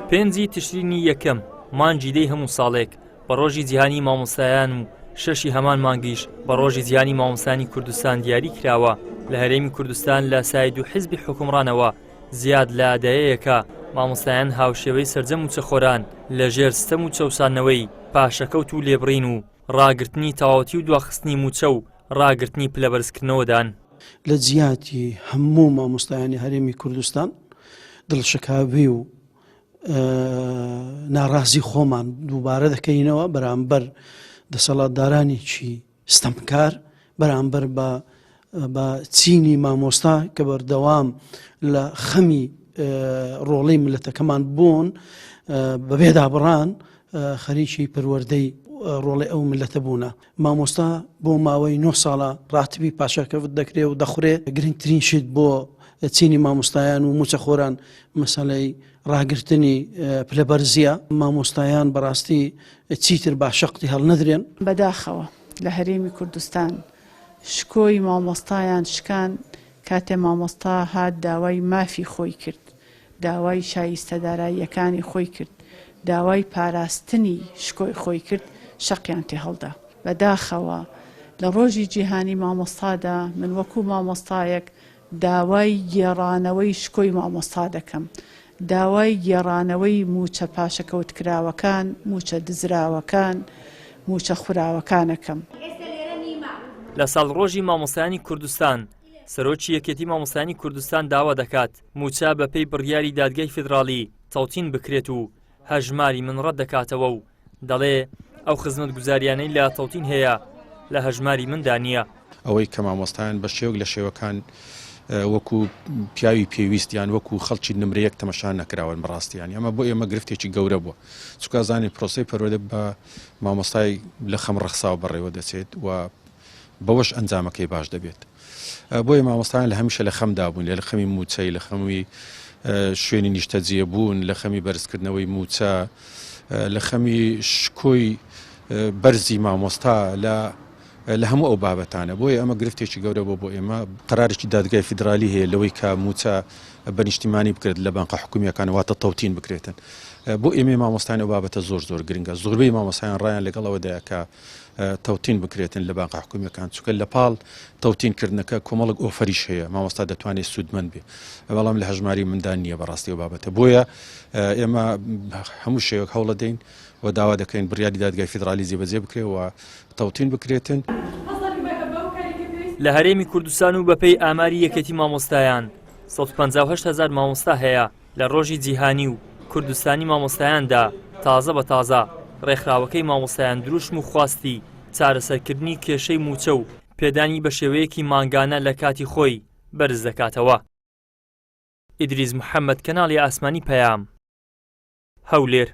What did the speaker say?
پێنجی تشرینی یەکەم مانگی دەی هەموو ساڵێک بە ڕۆژی جیهانی مامۆستایان و شەشی هەمان مانگیش بە ڕۆژی جیهانی مامۆستانی کوردستان دیاری کراوە. لە هەرێمی کوردستان لە ساید و حیزبی حکومڕانەوە زیاد لە ئادایەیەکە مامۆستایان هاوشێوەی سەرجەم و چەخۆران لەژێر ستەم و چەوسانەوەی پاشەکەوت و لێبڕین و ڕاگررتنی تەواوەتی و دواخستنی موچە و ڕاگررتنی پلەبەرزکردنەوەدان. لە جیاتی هەموو مامۆستایانی هەرێمی کوردستان دڵشەکاوی و ناڕازی خۆمان دووبارە دەکەینەوە بەرامبەر دەسەڵاتدارانێکی ستەمکار بەرامبەر بە چینی مامۆستا کە بەردەوام لە خەمی ڕۆڵەی ملەتەکەمان بوون بەبێ دابڕان خەریکی پەروەردەی ڕۆڵی ئەو ملەتە بوونە. مامۆستا بۆ ماوەی 9 ساڵە ڕاتبی پاشەکەوت دەکرێت و دەخورێت. گرنگترین شت بۆ چینی مامۆستایان و موچەخۆران مەسەلەی ڕاگررتنی پلەبەرزیە. مامۆستایان بەڕاستی چیتر باشەقتی هەڵ نەدرێن. بەداخەوە لە هەرێمی کوردستان شکۆی مامۆستایان شکان کاتێ مامۆستا هات داوای مافی خۆی کرد، داوای شایستەداراییەکانی خۆی کرد، داوای پاراستنی شکۆی خۆی کرد، شەقیان تێ هەڵدا. بەداخەوە لە ڕۆژی جیهانی مامۆستادا من وەکو مامۆستایەک داوای گێڕانەوەی شکۆی مامۆستا دەکەم، داوای گێڕانەوەی موچە پاشەکەوتکراوەکان، موچە دزراوەکان، موچە خوراوەکانەکەم. لە ساڵ ڕۆژی مامۆستایانی کوردستان سەرۆکی یەکێتی مامۆستایانی کوردستان داوا دەکات موچە بەپێی بڕیاری دادگای فیدراڵی تەوتین بکرێت و هەژماری من ڕەت دەکاتەوە و دەڵێ ئەو خزمەت گوزاریانەی لە تەوتین هەیە لە هەژماری مندا نییە. ئەوەی کە مامۆستایان بە شێوەک لە شێوەکان وەکو پیاوی پێویستیان وەکو خەڵکی نمرەیەک تەمەشا نەکراون بەڕاستیان. ئەمە بۆ ئێمە گرفتێکی گەورە بووە چونکە زانین پرۆسەی پەروەردە بە مامۆستای لە خەم ڕەخساو بەڕێوە دەچێت و بەوەش ئەنجامەکەی باش دەبێت. بۆیە مامۆستایان لە هەمیشە لە خەمدا بوون، لە خەمی موچەی، لە خەمی شوێنی نیشتەجێ بوون، لە خەمی بەرزکردنەوەی موچە، لە خەمی شکۆی بەرزی مامۆستا لە هەموو ئەو بابەتانە. بۆیە ئەمە گرفتێکی گەورە بۆ ئێمە. قەرارێکی دادگای فیدرالی هەیە لەوەی کە موچە بەنیشتیمانی بکرێت لە بانقە حکومیەکان واتە تەوتین بکرێتن. بۆ ئێمە مامۆستایان ئەو بابەتە زۆر گرنگە. زۆربەی مامۆستایان ڕایان لەگەڵەوەدایە کە تەوتین بکرێتن لە بانقە حکومیەکان چونکە لە پاڵ تەوتینکردنەکە کۆمەڵک ئۆفەریش هەیە، مامۆستا دەتوانێت سوودمەند بێ، بەڵام لە هەژماری مندان نییە بەڕاستی ئەو بابەتە. بۆیە ئێمە هەموو شێوەک هەوڵە دەین و داوا دەکەین بڕیاری دادگای فیدرالی جێبەجێ بکرێت و تەوتین بکرێتن. لە هەرێمی کوردستان و بەپێی ئاماری یەکێتی مامۆستایان 158,000 مامۆستا هەیە. لە ڕۆژی جیهانی و کوردستانی مامۆستایاندا تازە بە تازە ڕێکخراوەکەی مامۆستایان دروشم و خواستی چارەسەرکردنی کێشەی موچە و پێدانی بە شێوەیەکی ماگانە لە کاتی خۆی بەرز دەکاتەوە. ئیدریس محەممەد، کەناڵی ئاسمانی پەیام، هەولێر.